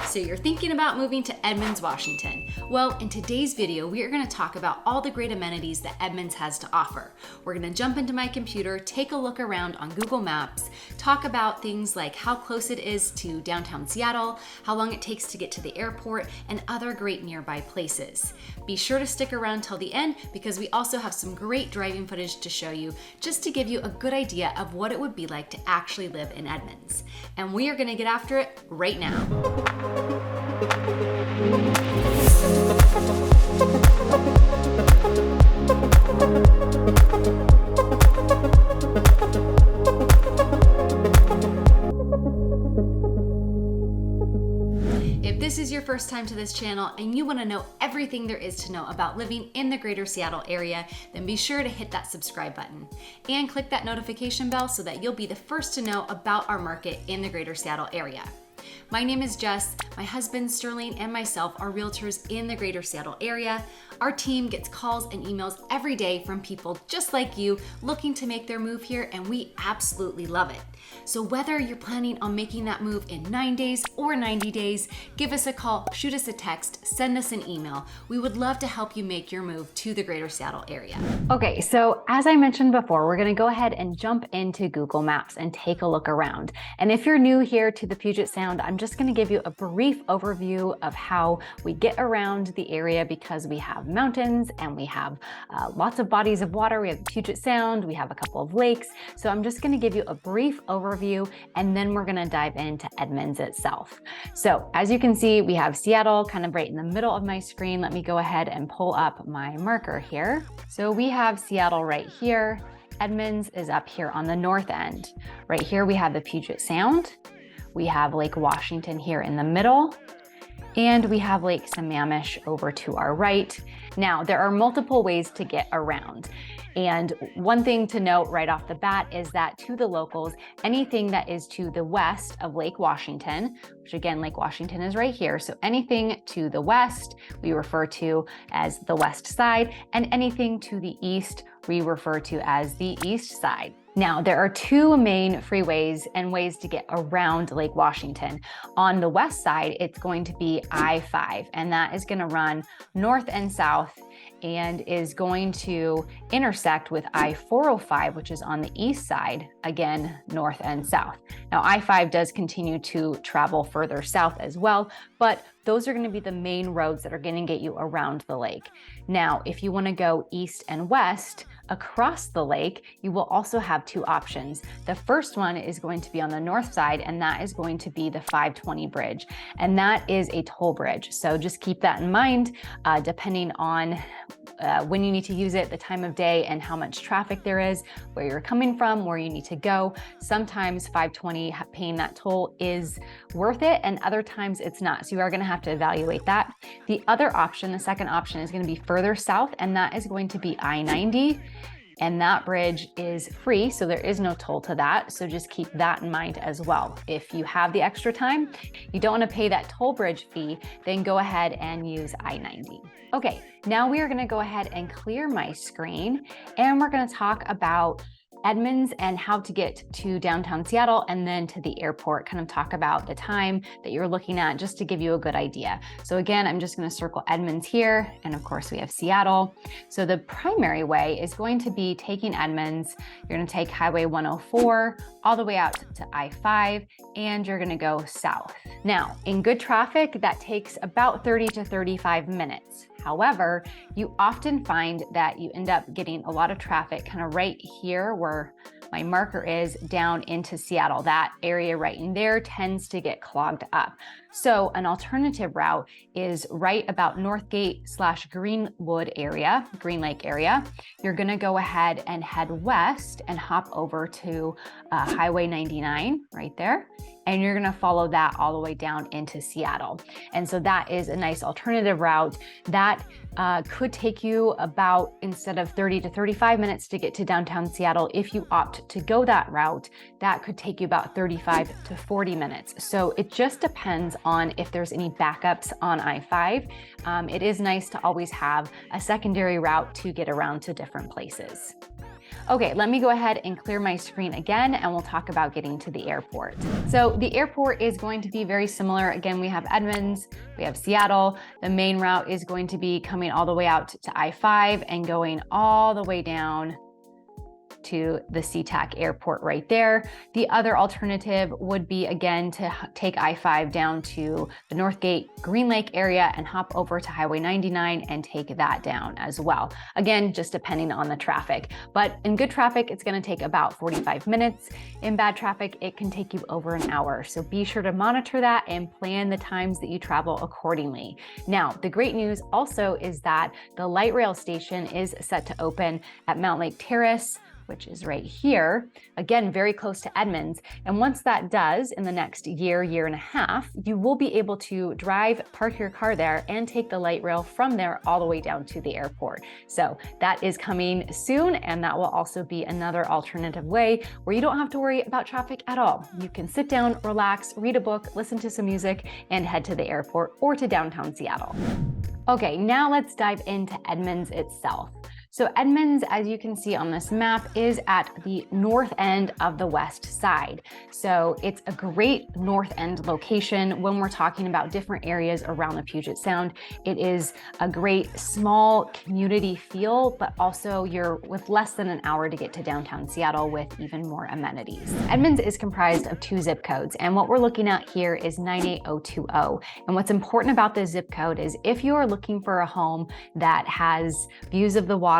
So you're thinking about moving to Edmonds, Washington. Well, in today's video, we are going to talk about all the great amenities that Edmonds has to offer. We're going to jump into my computer, take a look around on Google Maps, talk about things like how close it is to downtown Seattle, how long it takes to get to the airport, and other great nearby places. Be sure to stick around till the end because we also have some great driving footage to show you just to give you a good idea of what it would be like to actually live in Edmonds. And we are going to get after it right now. If this is your first time to this channel and you want to know everything there is to know about living in the greater Seattle area, then be sure to hit that subscribe button and click that notification bell so that you'll be the first to know about our market in the greater Seattle area. My name is Jess, my husband Sterling and myself are realtors in the greater Seattle area. Our team gets calls and emails every day from people just like you looking to make their move here, and we absolutely love it. So whether you're planning on making that move in 9 days or 90 days, give us a call, shoot us a text, send us an email. We would love to help you make your move to the greater Seattle area. Okay, so as I mentioned before, we're gonna go ahead and jump into Google Maps and take a look around. And if you're new here to the Puget Sound, I'm just gonna give you a brief overview of how we get around the area because we have mountains and we have lots of bodies of water. We have Puget Sound, we have a couple of lakes. So I'm just gonna give you a brief overview and then we're gonna dive into Edmonds itself. So as you can see, we have Seattle kind of right in the middle of my screen. Let me go ahead and pull up my marker here. So we have Seattle right here. Edmonds is up here on the north end. Right here we have the Puget Sound. We have Lake Washington here in the middle, and we have Lake Snohomish over to our right. Now, there are multiple ways to get around. And one thing to note right off the bat is that to the locals, anything that is to the west of Lake Washington, which again, Lake Washington is right here. So anything to the west, we refer to as the west side, and anything to the east, we refer to as the east side. Now, there are two main freeways and ways to get around Lake Washington. On the west side, it's going to be I-5, and that is going to run north and south and is going to intersect with I-405, which is on the east side, again, north and south. Now, I-5 does continue to travel further south as well, but those are going to be the main roads that are going to get you around the lake. Now, if you want to go east and west across the lake, you will also have two options. The first one is going to be on the north side, and that is going to be the 520 bridge, and that is a toll bridge. So just keep that in mind, depending on when you need to use it, the time of day, and how much traffic there is, where you're coming from, where you need to go. Sometimes 520 paying that toll is worth it, and other times it's not. So you are going to have to evaluate that. The other option, the second option, is going to be further south, and that is going to be I-90. And that bridge is free, so there is no toll to that. So just keep that in mind as well. If you have the extra time, you don't want to pay that toll bridge fee, then go ahead and use I-90. Okay, now we are going to go ahead and clear my screen, and we're going to talk about Edmonds and how to get to downtown Seattle and then to the airport, kind of talk about the time that you're looking at just to give you a good idea. So again, I'm just going to circle Edmonds here, and of course we have Seattle. So the primary way is going to be taking Edmonds. You're going to take Highway 104 all the way out to I-5, and you're going to go south. Now, in good traffic, that takes about 30 to 35 minutes. However, you often find that you end up getting a lot of traffic kind of right here where my marker is down into Seattle. That area right in there tends to get clogged up. So an alternative route is right about Northgate/Greenwood area, Green Lake area. You're gonna go ahead and head west and hop over to Highway 99 right there. And you're gonna follow that all the way down into Seattle. And so that is a nice alternative route that could take you about, instead of 30 to 35 minutes to get to downtown Seattle, if you opt to go that route, that could take you about 35 to 40 minutes. So it just depends on if there's any backups on I-5. It is nice to always have a secondary route to get around to different places. Okay, let me go ahead and clear my screen again, and we'll talk about getting to the airport. So the airport is going to be very similar. Again, we have Edmonds, we have Seattle. The main route is going to be coming all the way out to I-5 and going all the way down to the SeaTac airport right there. The other alternative would be, again, to take I-5 down to the Northgate Green Lake area and hop over to Highway 99 and take that down as well. Again, just depending on the traffic. But in good traffic, it's going to take about 45 minutes. In bad traffic, it can take you over an hour. So be sure to monitor that and plan the times that you travel accordingly. Now, the great news also is that the light rail station is set to open at Mount Lake Terrace, which is right here, again, very close to Edmonds. And once that does, in the next year, year and a half, you will be able to park your car there and take the light rail from there all the way down to the airport. So that is coming soon, and that will also be another alternative way where you don't have to worry about traffic at all. You can sit down, relax, read a book, listen to some music, and head to the airport or to downtown Seattle. Okay, now let's dive into Edmonds itself. So Edmonds, as you can see on this map, is at the north end of the west side. So it's a great north end location when we're talking about different areas around the Puget Sound. It is a great small community feel, but also you're with less than an hour to get to downtown Seattle with even more amenities. Edmonds is comprised of 2 zip codes, and what we're looking at here is 98020. And what's important about this zip code is if you are looking for a home that has views of the water,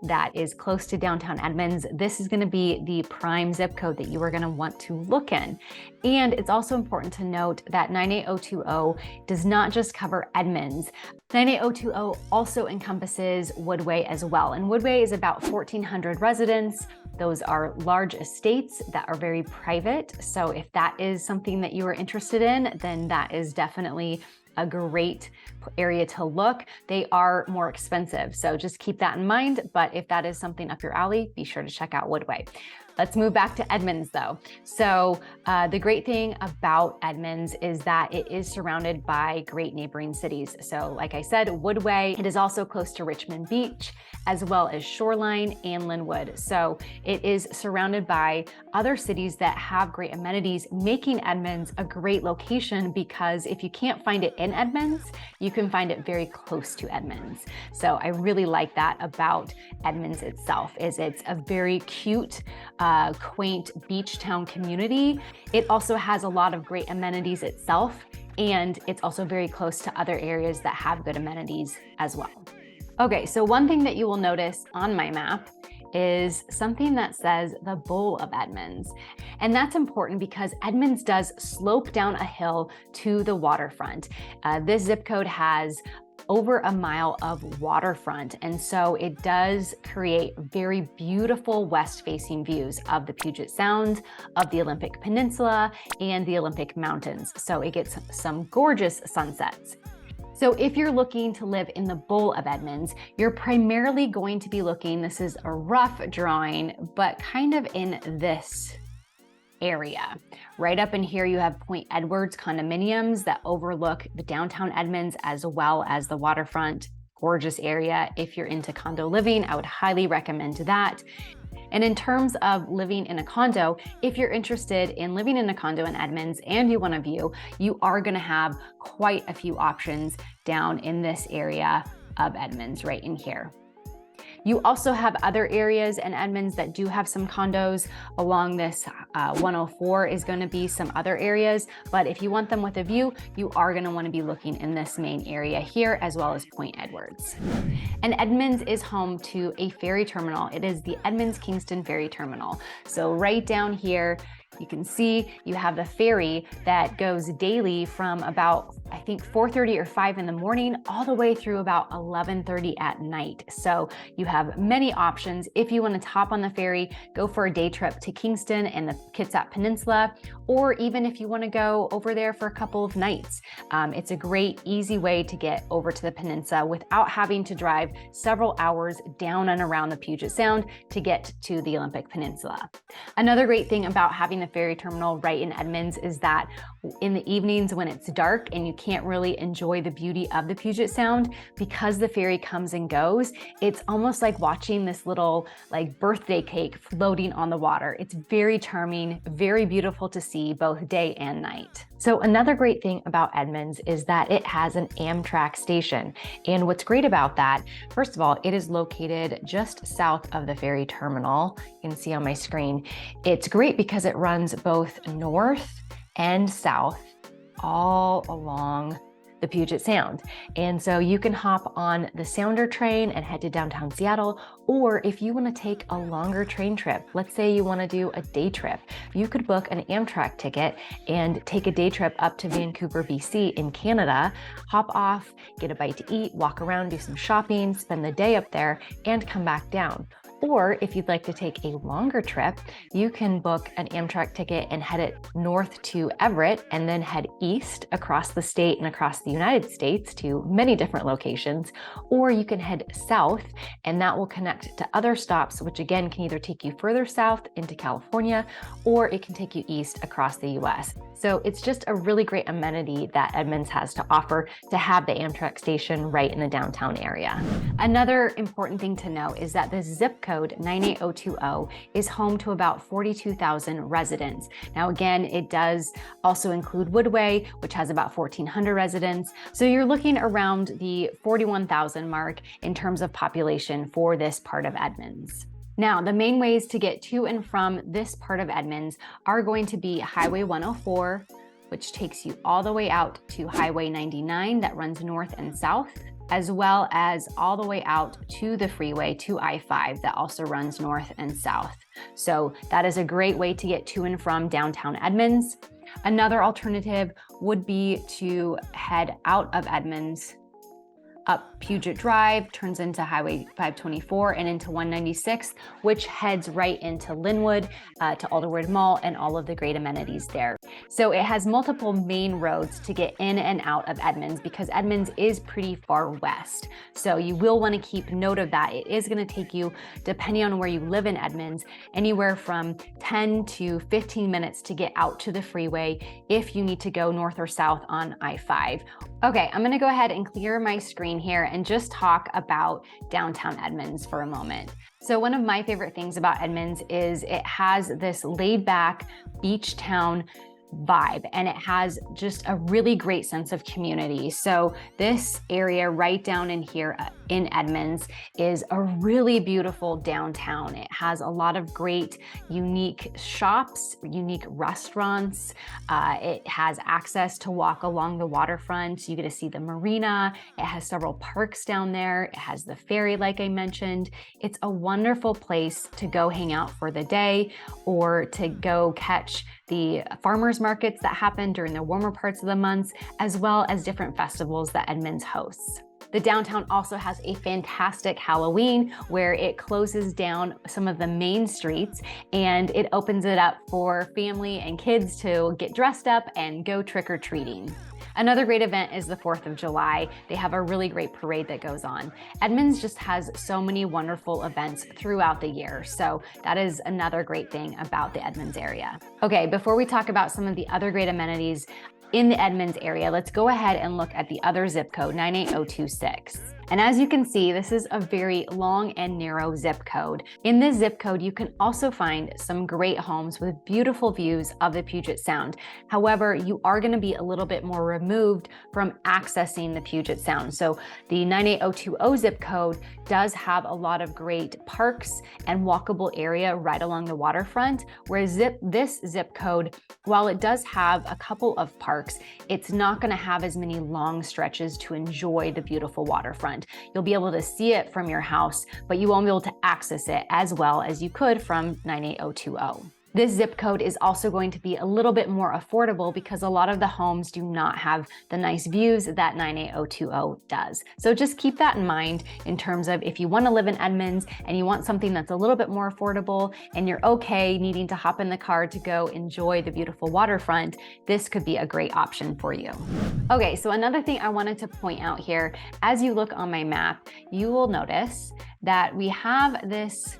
that is close to downtown Edmonds, this is going to be the prime zip code that you are going to want to look in. And it's also important to note that 98020 does not just cover Edmonds. 98020 also encompasses Woodway as well. And Woodway is about 1,400 residents. Those are large estates that are very private. So if that is something that you are interested in, then that is definitely a great area to look. They are more expensive, so just keep that in mind. But if that is something up your alley, be sure to check out Woodway. Let's move back to Edmonds though. So the great thing about Edmonds is that it is surrounded by great neighboring cities. So like I said, Woodway, it is also close to Richmond Beach, as well as Shoreline and Linwood. So it is surrounded by other cities that have great amenities, making Edmonds a great location, because if you can't find it in Edmonds, you can find it very close to Edmonds. So I really like that about Edmonds itself, is it's a very cute, quaint beach town community. It also has a lot of great amenities itself, and it's also very close to other areas that have good amenities as well. Okay, so one thing that you will notice on my map is something that says the Bowl of Edmonds. And that's important because Edmonds does slope down a hill to the waterfront. This zip code has over a mile of waterfront. And so it does create very beautiful west-facing views of the Puget Sound, of the Olympic Peninsula, and the Olympic Mountains. So it gets some gorgeous sunsets. So if you're looking to live in the Bowl of Edmonds, you're primarily going to be looking, this is a rough drawing, but kind of in this area. Right up in here, you have Point Edwards condominiums that overlook the downtown Edmonds as well as the waterfront. Gorgeous area. If you're into condo living, I would highly recommend that. And in terms of living in a condo, if you're interested in living in a condo in Edmonds and you want a view, you are going to have quite a few options down in this area of Edmonds right in here. You also have other areas in Edmonds that do have some condos. Along this 104 is going to be some other areas, but if you want them with a view, you are going to want to be looking in this main area here, as well as Point Edwards. And Edmonds is home to a ferry terminal. It is the Edmonds Kingston Ferry Terminal. So right down here, you can see you have the ferry that goes daily from about, I think, 4:30 or 5 in the morning all the way through about 11:30 at night. So you have many options. If you want to hop on the ferry, go for a day trip to Kingston and the Kitsap Peninsula, or even if you want to go over there for a couple of nights. It's a great, easy way to get over to the peninsula without having to drive several hours down and around the Puget Sound to get to the Olympic Peninsula. Another great thing about having the ferry terminal right in Edmonds is that in the evenings when it's dark and you can't really enjoy the beauty of the Puget Sound, because the ferry comes and goes, it's almost like watching this little like birthday cake floating on the water. It's very charming, very beautiful to see both day and night. So another great thing about Edmonds is that it has an Amtrak station. And what's great about that, first of all, it is located just south of the ferry terminal. You can see on my screen. It's great because it runs both north and south all along the Puget Sound. And so you can hop on the Sounder train and head to downtown Seattle, or if you want to take a longer train trip, let's say you want to do a day trip, you could book an Amtrak ticket and take a day trip up to Vancouver, BC in Canada, hop off, get a bite to eat, walk around, do some shopping, spend the day up there, and come back down. Or if you'd like to take a longer trip, you can book an Amtrak ticket and head it north to Everett and then head east across the state and across the United States to many different locations. Or you can head south and that will connect to other stops, which again can either take you further south into California or it can take you east across the US. So it's just a really great amenity that Edmonds has to offer to have the Amtrak station right in the downtown area. Another important thing to know is that the zip code 98020 is home to about 42,000 residents. Now again, it does also include Woodway, which has about 1,400 residents. So you're looking around the 41,000 mark in terms of population for this part of Edmonds. Now, the main ways to get to and from this part of Edmonds are going to be Highway 104, which takes you all the way out to Highway 99 that runs north and south, as well as all the way out to the freeway to I-5 that also runs north and south. So that is a great way to get to and from downtown Edmonds. Another alternative would be to head out of Edmonds up Puget Drive, turns into Highway 524 and into 196, which heads right into Linwood, to Alderwood Mall and all of the great amenities there. So it has multiple main roads to get in and out of Edmonds because Edmonds is pretty far west. So you will want to keep note of that. It is going to take you, depending on where you live in Edmonds, anywhere from 10 to 15 minutes to get out to the freeway if you need to go north or south on I-5. Okay, I'm going to go ahead and clear my screen here and just talk about downtown Edmonds for a moment. So one of my favorite things about Edmonds is it has this laid back beach town vibe and it has just a really great sense of community. So this area right down in here in Edmonds is a really beautiful downtown. It has a lot of great unique shops, unique restaurants. It has access to walk along the waterfront. You get to see the marina. It has several parks down there. It has the ferry, like I mentioned. It's a wonderful place to go hang out for the day or to go catch the farmers markets that happen during the warmer parts of the months, as well as different festivals that Edmonds hosts. The downtown also has a fantastic Halloween where it closes down some of the main streets and it opens it up for family and kids to get dressed up and go trick-or-treating. Another great event is the 4th of July. They have a really great parade that goes on. Edmonds just has so many wonderful events throughout the year. So that is another great thing about the Edmonds area. Okay, before we talk about some of the other great amenities in the Edmonds area, let's go ahead and look at the other zip code, 98026. And as you can see, this is a very long and narrow zip code. In this zip code, you can also find some great homes with beautiful views of the Puget Sound. However, you are going to be a little bit more removed from accessing the Puget Sound. So the 98020 zip code does have a lot of great parks and walkable area right along the waterfront, whereas this zip code, while it does have a couple of parks, it's not going to have as many long stretches to enjoy the beautiful waterfront. You'll be able to see it from your house, but you won't be able to access it as well as you could from 98020. This zip code is also going to be a little bit more affordable because a lot of the homes do not have the nice views that 98020 does. So just keep that in mind in terms of if you want to live in Edmonds and you want something that's a little bit more affordable and you're okay needing to hop in the car to go enjoy the beautiful waterfront, this could be a great option for you. Okay, so another thing I wanted to point out here, as you look on my map, you will notice that we have this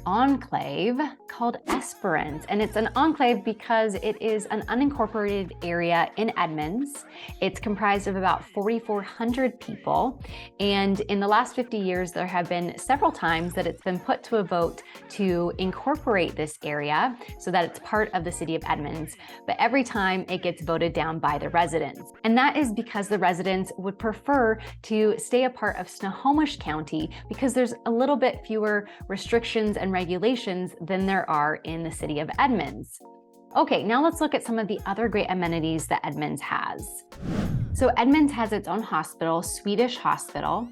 enclave called Esperance, and it's an enclave because it is an unincorporated area in Edmonds. It's comprised of about 4,400 people, and in the last 50 years, there have been several times that it's been put to a vote to incorporate this area so that it's part of the city of Edmonds, but every time it gets voted down by the residents. And that is because the residents would prefer to stay a part of Snohomish County because there's a little bit fewer restrictions and regulations than there are in the city of Edmonds. Okay, now let's look at some of the other great amenities that Edmonds has. So Edmonds has its own hospital, Swedish Hospital,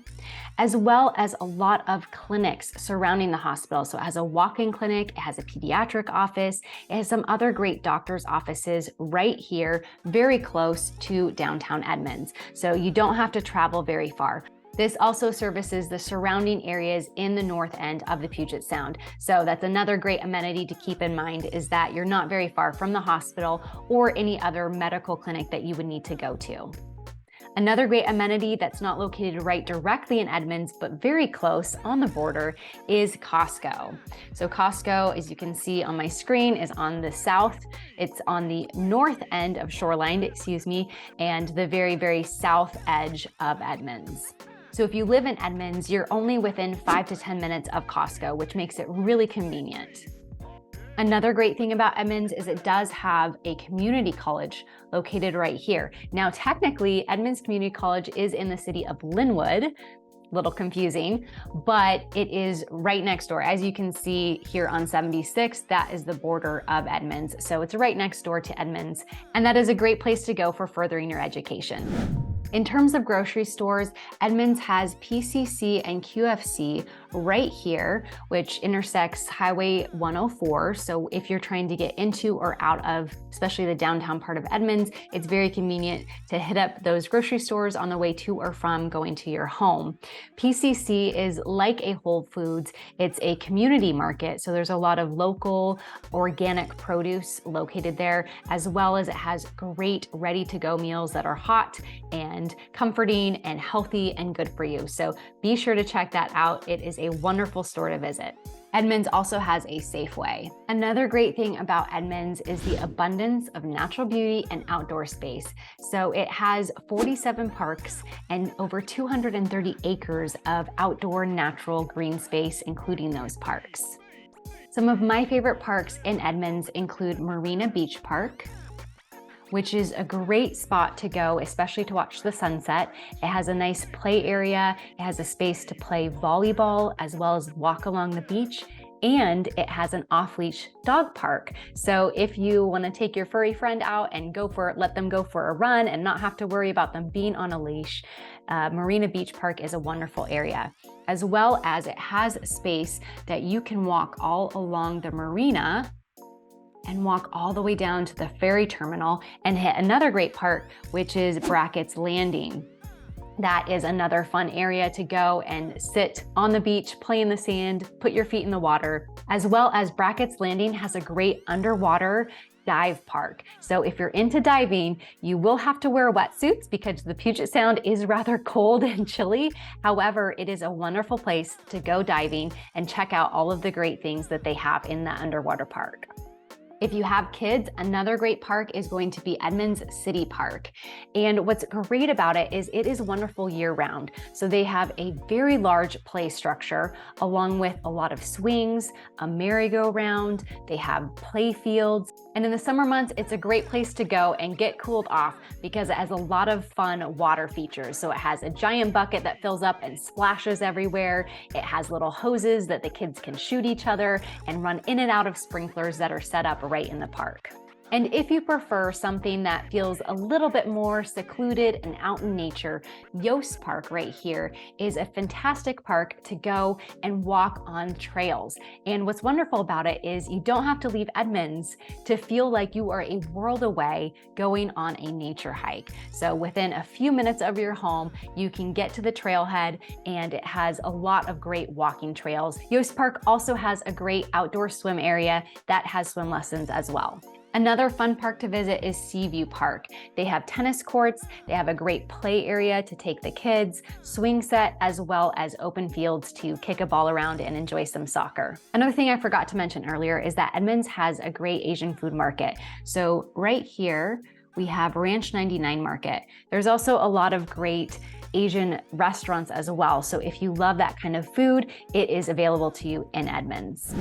as well as a lot of clinics surrounding the hospital. So it has a walk-in clinic, it has a pediatric office, it has some other great doctor's offices right here, very close to downtown Edmonds. So you don't have to travel very far. This also services the surrounding areas in the north end of the Puget Sound. So that's another great amenity to keep in mind, is that you're not very far from the hospital or any other medical clinic that you would need to go to. Another great amenity that's not located right directly in Edmonds, but very close on the border, is Costco. So Costco, as you can see on my screen, is on the south. It's on the north end of Shoreline, and the very, very south edge of Edmonds. So if you live in Edmonds, you're only within 5 to 10 minutes of Costco, which makes it really convenient. Another great thing about Edmonds is it does have a community college located right here. Now, technically, Edmonds Community College is in the city of Linwood, a little confusing, but it is right next door. As you can see here on 76, that is the border of Edmonds. So it's right next door to Edmonds, and that is a great place to go for furthering your education. In terms of grocery stores, Edmonds has PCC and QFC right here, which intersects Highway 104. So if you're trying to get into or out of, especially the downtown part of Edmonds, it's very convenient to hit up those grocery stores on the way to or from going to your home. PCC is like a Whole Foods. It's a community market, so there's a lot of local organic produce located there, as well as it has great ready-to-go meals that are hot and comforting and healthy and good for you. So be sure to check that out. It is a wonderful store to visit. Edmonds also has a Safeway. Another great thing about Edmonds is the abundance of natural beauty and outdoor space. So it has 47 parks and over 230 acres of outdoor natural green space, including those parks. Some of my favorite parks in Edmonds include Marina Beach Park, which is a great spot to go, especially to watch the sunset. It has a nice play area. It has a space to play volleyball as well as walk along the beach. And it has an off-leash dog park. So if you want to take your furry friend out and let them go for a run and not have to worry about them being on a leash, Marina Beach Park is a wonderful area. As well as it has space that you can walk all along the marina and walk all the way down to the ferry terminal and hit another great park, which is Brackett's Landing. That is another fun area to go and sit on the beach, play in the sand, put your feet in the water, as well as Brackett's Landing has a great underwater dive park. So if you're into diving, you will have to wear wetsuits because the Puget Sound is rather cold and chilly. However, it is a wonderful place to go diving and check out all of the great things that they have in the underwater park. If you have kids, another great park is going to be Edmonds City Park. And what's great about it is wonderful year-round. So they have a very large play structure along with a lot of swings, a merry-go-round, they have play fields. And in the summer months, it's a great place to go and get cooled off because it has a lot of fun water features. So it has a giant bucket that fills up and splashes everywhere. It has little hoses that the kids can shoot each other and run in and out of sprinklers that are set up right in the park. And if you prefer something that feels a little bit more secluded and out in nature, Yost Park right here is a fantastic park to go and walk on trails. And what's wonderful about it is you don't have to leave Edmonds to feel like you are a world away going on a nature hike. So within a few minutes of your home, you can get to the trailhead and it has a lot of great walking trails. Yost Park also has a great outdoor swim area that has swim lessons as well. Another fun park to visit is Seaview Park. They have tennis courts, they have a great play area to take the kids, swing set, as well as open fields to kick a ball around and enjoy some soccer. Another thing I forgot to mention earlier is that Edmonds has a great Asian food market. So right here, we have Ranch 99 Market. There's also a lot of great Asian restaurants as well. So if you love that kind of food, it is available to you in Edmonds.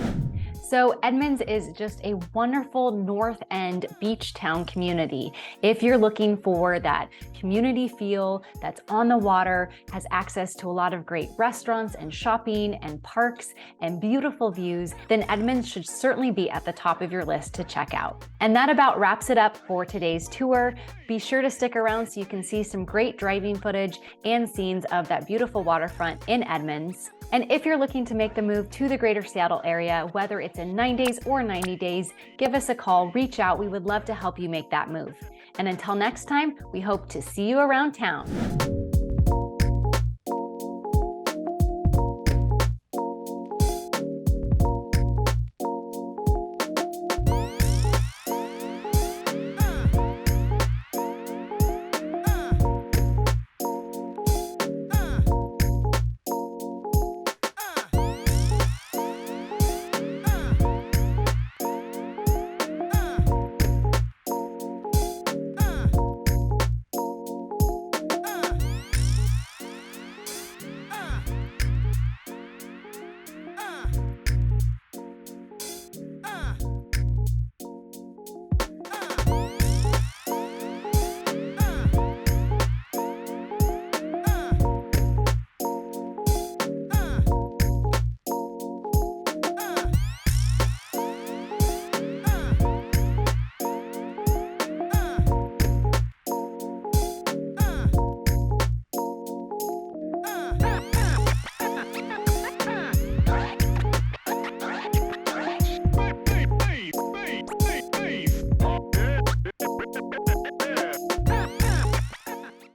So Edmonds is just a wonderful North End beach town community. If you're looking for that community feel that's on the water, has access to a lot of great restaurants and shopping and parks and beautiful views, then Edmonds should certainly be at the top of your list to check out. And that about wraps it up for today's tour. Be sure to stick around so you can see some great driving footage and scenes of that beautiful waterfront in Edmonds. And if you're looking to make the move to the greater Seattle area, whether it's in 9 days or 90 days, give us a call, reach out. We would love to help you make that move. And until next time, we hope to see you around town.